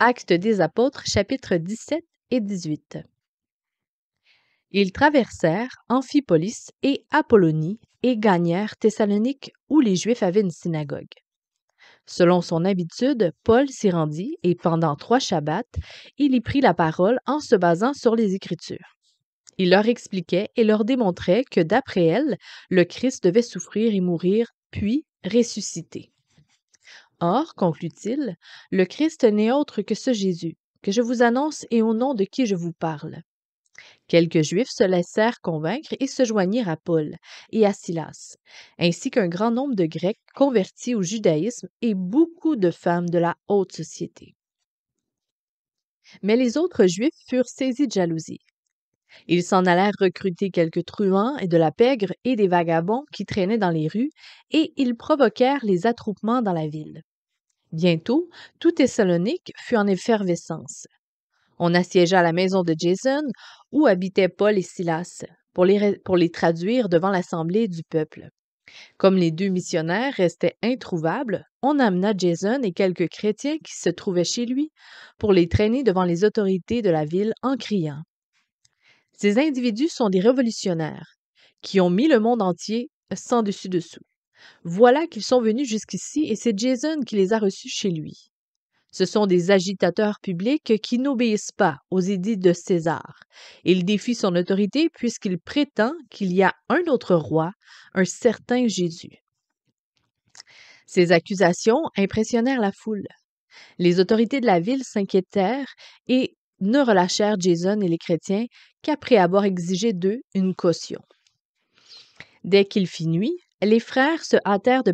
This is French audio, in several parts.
Actes des Apôtres, chapitres 17 et 18. Ils traversèrent Amphipolis et Apollonie et gagnèrent Thessalonique où les Juifs avaient une synagogue. Selon son habitude, Paul s'y rendit et pendant 3 shabbats, il y prit la parole en se basant sur les Écritures. Il leur expliquait et leur démontrait que d'après elles, le Christ devait souffrir et mourir, puis ressusciter. Or, conclut-il, le Christ n'est autre que ce Jésus, que je vous annonce et au nom de qui je vous parle. Quelques Juifs se laissèrent convaincre et se joignirent à Paul et à Silas, ainsi qu'un grand nombre de Grecs convertis au judaïsme et beaucoup de femmes de la haute société. Mais les autres Juifs furent saisis de jalousie. Ils s'en allèrent recruter quelques truands et de la pègre et des vagabonds qui traînaient dans les rues, et ils provoquèrent les attroupements dans la ville. Bientôt, tout Thessalonique fut en effervescence. On assiégea la maison de Jason, où habitaient Paul et Silas, pour les traduire devant l'assemblée du peuple. Comme les 2 missionnaires restaient introuvables, on amena Jason et quelques chrétiens qui se trouvaient chez lui pour les traîner devant les autorités de la ville en criant « Ces individus sont des révolutionnaires qui ont mis le monde entier sans dessus-dessous. Voilà qu'ils sont venus jusqu'ici et c'est Jason qui les a reçus chez lui. Ce sont des agitateurs publics qui n'obéissent pas aux édits de César. Il défie son autorité puisqu'il prétend qu'il y a un autre roi, un certain Jésus. » Ces accusations impressionnèrent la foule. Les autorités de la ville s'inquiétèrent et ne relâchèrent Jason et les chrétiens qu'après avoir exigé d'eux une caution. Dès qu'il fit nuit, les frères se hâtèrent de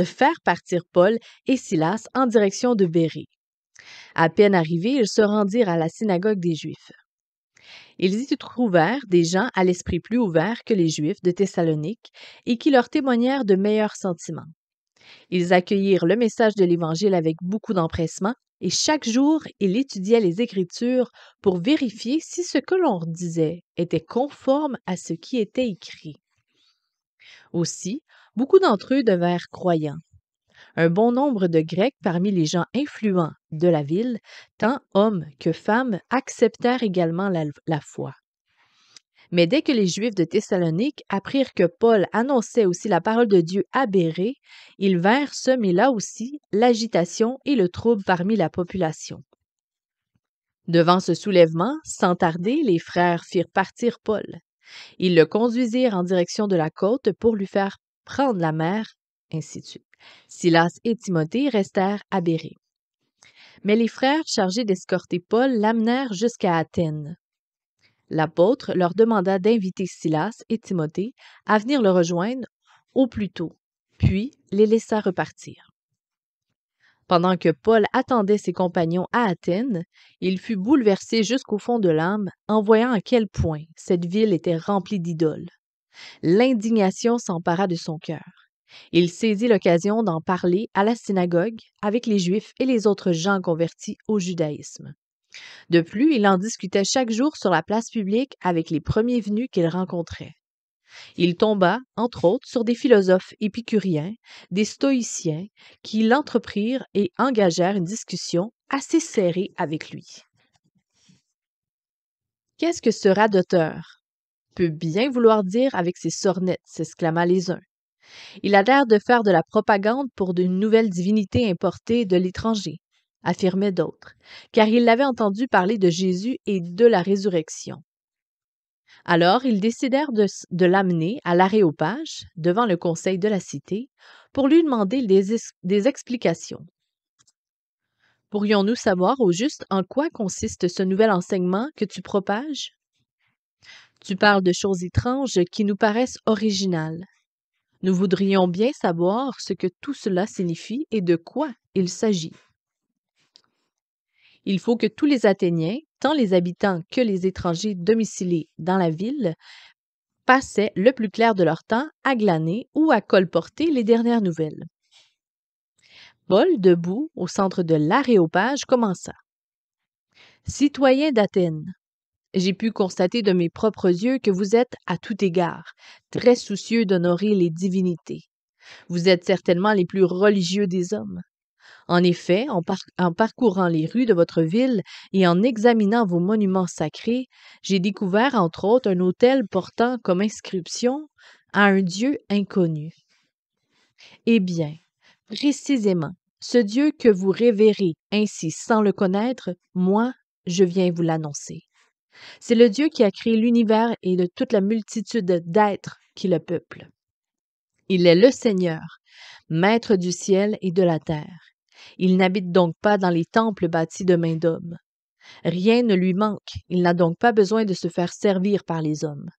faire partir Paul et Silas en direction de Bérée. À peine arrivés, ils se rendirent à la synagogue des Juifs. Ils y trouvèrent des gens à l'esprit plus ouvert que les Juifs de Thessalonique et qui leur témoignèrent de meilleurs sentiments. Ils accueillirent le message de l'Évangile avec beaucoup d'empressement et chaque jour, ils étudiaient les Écritures pour vérifier si ce que l'on disait était conforme à ce qui était écrit. Aussi, beaucoup d'entre eux devinrent croyants. Un bon nombre de Grecs parmi les gens influents de la ville, tant hommes que femmes, acceptèrent également la foi. Mais dès que les Juifs de Thessalonique apprirent que Paul annonçait aussi la parole de Dieu à Bérée, ils vinrent semer là aussi l'agitation et le trouble parmi la population. Devant ce soulèvement, sans tarder, les frères firent partir Paul. Ils le conduisirent en direction de la côte pour lui faire prendre la mer, ainsi de suite. Silas et Timothée restèrent à Bérée. Mais les frères chargés d'escorter Paul l'amenèrent jusqu'à Athènes. L'apôtre leur demanda d'inviter Silas et Timothée à venir le rejoindre au plus tôt, puis les laissa repartir. Pendant que Paul attendait ses compagnons à Athènes, il fut bouleversé jusqu'au fond de l'âme en voyant à quel point cette ville était remplie d'idoles. L'indignation s'empara de son cœur. Il saisit l'occasion d'en parler à la synagogue avec les Juifs et les autres gens convertis au judaïsme. De plus, il en discutait chaque jour sur la place publique avec les premiers venus qu'il rencontrait. Il tomba, entre autres, sur des philosophes épicuriens, des stoïciens, qui l'entreprirent et engagèrent une discussion assez serrée avec lui. Qu'est-ce que ce radoteur peut bien vouloir dire avec ses sornettes, s'exclama les uns. Il a l'air de faire de la propagande pour une nouvelle divinité importée de l'étranger, affirmaient d'autres, car ils l'avaient entendu parler de Jésus et de la résurrection. Alors, ils décidèrent de l'amener à l'Aréopage, devant le conseil de la cité, pour lui demander des explications. Pourrions-nous savoir au juste en quoi consiste ce nouvel enseignement que tu propages? Tu parles de choses étranges qui nous paraissent originales. Nous voudrions bien savoir ce que tout cela signifie et de quoi il s'agit. Il faut que tous les Athéniens, tant les habitants que les étrangers domiciliés dans la ville, passaient le plus clair de leur temps à glaner ou à colporter les dernières nouvelles. Paul, debout au centre de l'Aréopage, commença. « Citoyens d'Athènes, j'ai pu constater de mes propres yeux que vous êtes, à tout égard, très soucieux d'honorer les divinités. Vous êtes certainement les plus religieux des hommes. En effet, en parcourant les rues de votre ville et en examinant vos monuments sacrés, j'ai découvert entre autres un autel portant comme inscription à un Dieu inconnu. Eh bien, précisément, ce Dieu que vous révérez ainsi sans le connaître, moi, je viens vous l'annoncer. C'est le Dieu qui a créé l'univers et de toute la multitude d'êtres qui le peuplent. Il est le Seigneur, maître du ciel et de la terre. Il n'habite donc pas dans les temples bâtis de main d'homme. Rien ne lui manque, il n'a donc pas besoin de se faire servir par les hommes.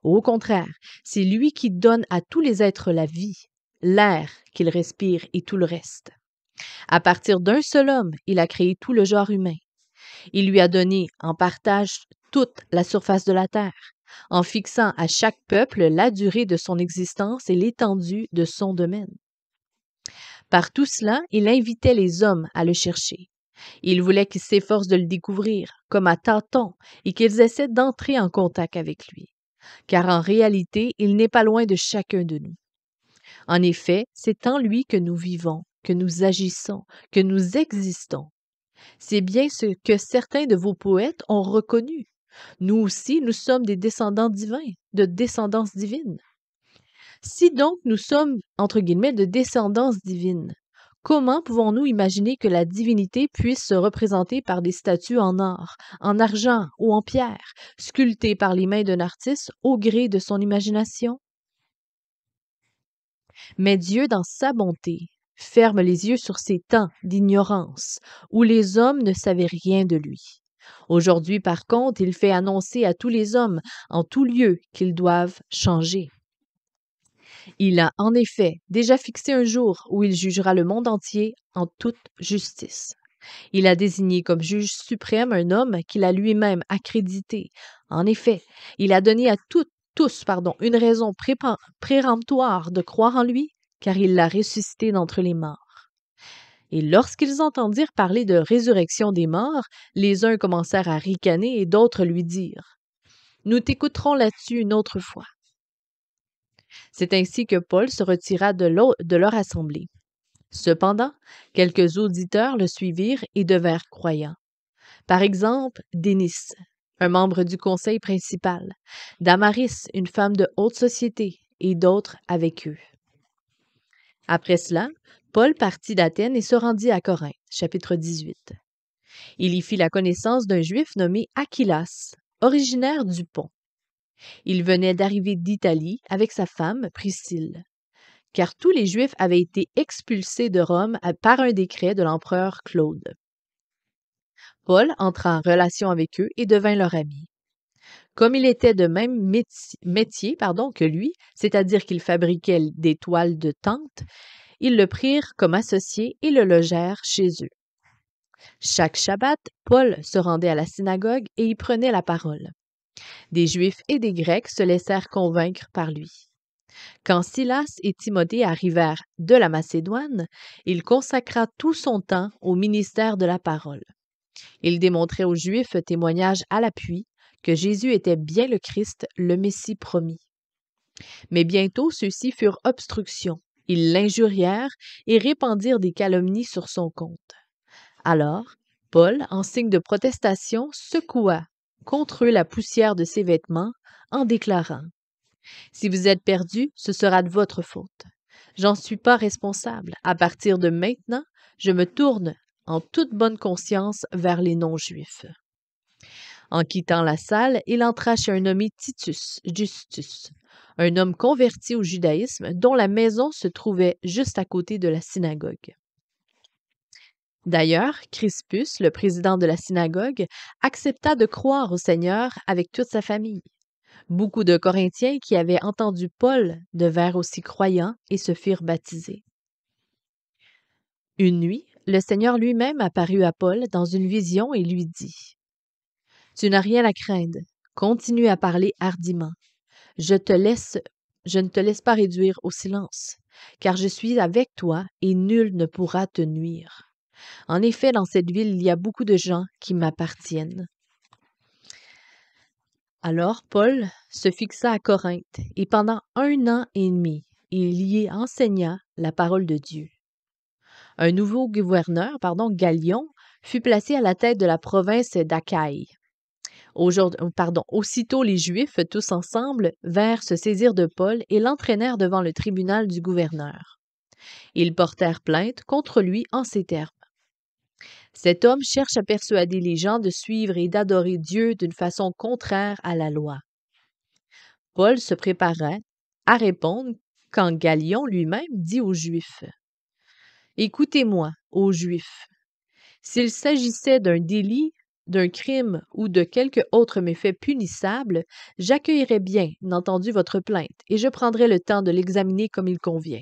Au contraire, c'est lui qui donne à tous les êtres la vie, l'air qu'ils respirent et tout le reste. À partir d'un seul homme, il a créé tout le genre humain. Il lui a donné en partage toute la surface de la terre, en fixant à chaque peuple la durée de son existence et l'étendue de son domaine. Par tout cela, il invitait les hommes à le chercher. Il voulait qu'ils s'efforcent de le découvrir, comme à tâtons, et qu'ils essaient d'entrer en contact avec lui. Car en réalité, il n'est pas loin de chacun de nous. En effet, c'est en lui que nous vivons, que nous agissons, que nous existons. C'est bien ce que certains de vos poètes ont reconnu. Nous aussi, nous sommes des descendants divins, de descendance divine. Si donc nous sommes, entre guillemets, de descendance divine, comment pouvons-nous imaginer que la divinité puisse se représenter par des statues en or, en argent ou en pierre, sculptées par les mains d'un artiste au gré de son imagination? Mais Dieu, dans sa bonté, ferme les yeux sur ces temps d'ignorance où les hommes ne savaient rien de lui. Aujourd'hui, par contre, il fait annoncer à tous les hommes en tout lieu qu'ils doivent changer. Il a en effet déjà fixé un jour où il jugera le monde entier en toute justice. Il a désigné comme juge suprême un homme qu'il a lui-même accrédité. En effet, il a donné à tous une raison péremptoire de croire en lui, car il l'a ressuscité d'entre les morts. Et lorsqu'ils entendirent parler de résurrection des morts, les uns commencèrent à ricaner et d'autres lui dirent: Nous t'écouterons là-dessus une autre fois. C'est ainsi que Paul se retira de leur assemblée. Cependant, quelques auditeurs le suivirent et devinrent croyants. Par exemple, Dénice, un membre du conseil principal, Damaris, une femme de haute société, et d'autres avec eux. Après cela, Paul partit d'Athènes et se rendit à Corinthe, chapitre 18. Il y fit la connaissance d'un Juif nommé Achillas, originaire du Pont. Il venait d'arriver d'Italie avec sa femme Priscille, car tous les Juifs avaient été expulsés de Rome par un décret de l'empereur Claude. Paul entra en relation avec eux et devint leur ami. Comme il était de même métier que lui, c'est-à-dire qu'il fabriquait des toiles de tente, ils le prirent comme associé et le logèrent chez eux. Chaque Shabbat, Paul se rendait à la synagogue et y prenait la parole. Des Juifs et des Grecs se laissèrent convaincre par lui. Quand Silas et Timothée arrivèrent de la Macédoine, il consacra tout son temps au ministère de la parole. Il démontrait aux Juifs, témoignage à l'appui, que Jésus était bien le Christ, le Messie promis. Mais bientôt ceux-ci furent obstruction. Ils l'injurièrent et répandirent des calomnies sur son compte. Alors, Paul, en signe de protestation, secoua contre eux la poussière de ses vêtements en déclarant: « Si vous êtes perdus, ce sera de votre faute. J'en suis pas responsable. À partir de maintenant, je me tourne en toute bonne conscience vers les non-juifs. » En quittant la salle, il entra chez un nommé Titus Justus, un homme converti au judaïsme dont la maison se trouvait juste à côté de la synagogue. D'ailleurs, Crispus, le président de la synagogue, accepta de croire au Seigneur avec toute sa famille. Beaucoup de Corinthiens qui avaient entendu Paul devinrent aussi croyants et se firent baptiser. Une nuit, le Seigneur lui-même apparut à Paul dans une vision et lui dit: « Tu n'as rien à craindre, continue à parler hardiment. Je ne te laisse pas réduire au silence, car je suis avec toi et nul ne pourra te nuire. En effet, dans cette ville, il y a beaucoup de gens qui m'appartiennent. » Alors Paul se fixa à Corinthe, et pendant 1 an et demi, il y enseigna la parole de Dieu. Un nouveau gouverneur, Galion, fut placé à la tête de la province d'Achaïe. Aussitôt les Juifs, tous ensemble, vinrent se saisir de Paul et l'entraînèrent devant le tribunal du gouverneur. Ils portèrent plainte contre lui en ces termes. Cet homme cherche à persuader les gens de suivre et d'adorer Dieu d'une façon contraire à la loi. Paul se préparait à répondre quand Galion lui-même dit aux Juifs: « Écoutez-moi, ô Juifs, s'il s'agissait d'un délit, d'un crime ou de quelque autre méfait punissable, j'accueillerais bien entendu votre plainte et je prendrais le temps de l'examiner comme il convient.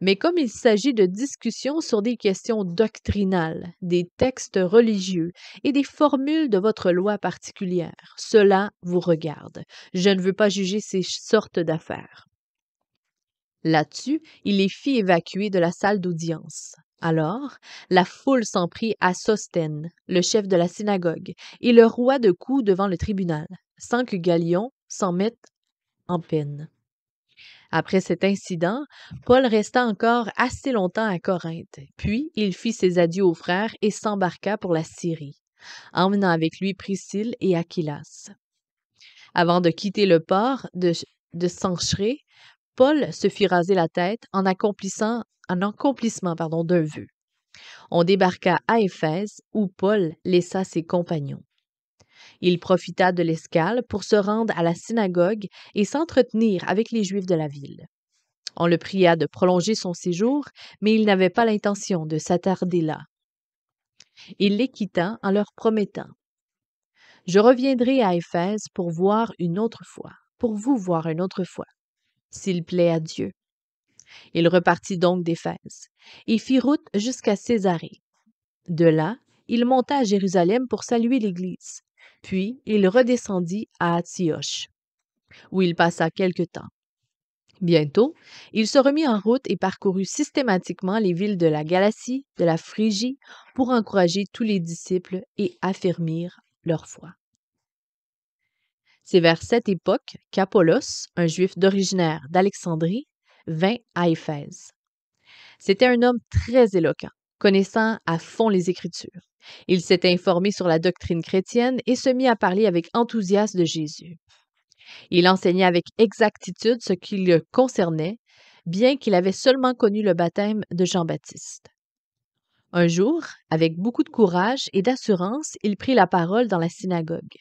Mais comme il s'agit de discussions sur des questions doctrinales, des textes religieux et des formules de votre loi particulière, cela vous regarde. Je ne veux pas juger ces sortes d'affaires. » Là-dessus, il les fit évacuer de la salle d'audience. Alors, la foule s'en prit à Sosthène, le chef de la synagogue, et le roua de coups devant le tribunal, sans que Galion s'en mette en peine. Après cet incident, Paul resta encore assez longtemps à Corinthe, puis il fit ses adieux aux frères et s'embarqua pour la Syrie, emmenant avec lui Priscille et Aquilas. Avant de quitter le port de Cenchréa, Paul se fit raser la tête en accomplissement d'un vœu. On débarqua à Éphèse, où Paul laissa ses compagnons. Il profita de l'escale pour se rendre à la synagogue et s'entretenir avec les Juifs de la ville. On le pria de prolonger son séjour, mais il n'avait pas l'intention de s'attarder là. Il les quitta en leur promettant: « Je reviendrai à Éphèse pour vous voir une autre fois, s'il plaît à Dieu. » Il repartit donc d'Éphèse et fit route jusqu'à Césarée. De là, il monta à Jérusalem pour saluer l'Église, puis il redescendit à Antioche, où il passa quelque temps. Bientôt, il se remit en route et parcourut systématiquement les villes de la Galatie, de la Phrygie, pour encourager tous les disciples et affermir leur foi. C'est vers cette époque qu'Apollos, un Juif originaire d'Alexandrie, vint à Éphèse. C'était un homme très éloquent, connaissant à fond les Écritures. Il s'était informé sur la doctrine chrétienne et se mit à parler avec enthousiasme de Jésus. Il enseignait avec exactitude ce qui le concernait, bien qu'il avait seulement connu le baptême de Jean-Baptiste. Un jour, avec beaucoup de courage et d'assurance, il prit la parole dans la synagogue.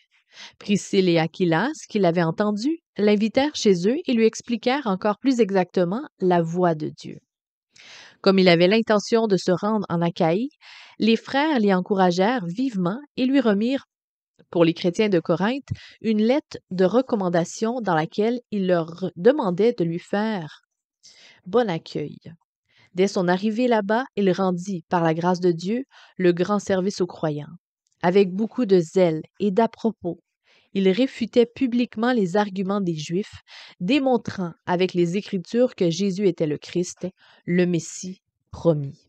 Priscille et Aquilas, qui l'avaient entendu, l'invitèrent chez eux et lui expliquèrent encore plus exactement la voie de Dieu. Comme il avait l'intention de se rendre en Achaïe, les frères l'y encouragèrent vivement et lui remirent, pour les chrétiens de Corinthe, une lettre de recommandation dans laquelle il leur demandait de lui faire bon accueil. Dès son arrivée là-bas, il rendit, par la grâce de Dieu, le grand service aux croyants. Avec beaucoup de zèle et d'à-propos, il réfutait publiquement les arguments des Juifs, démontrant avec les Écritures que Jésus était le Christ, le Messie promis.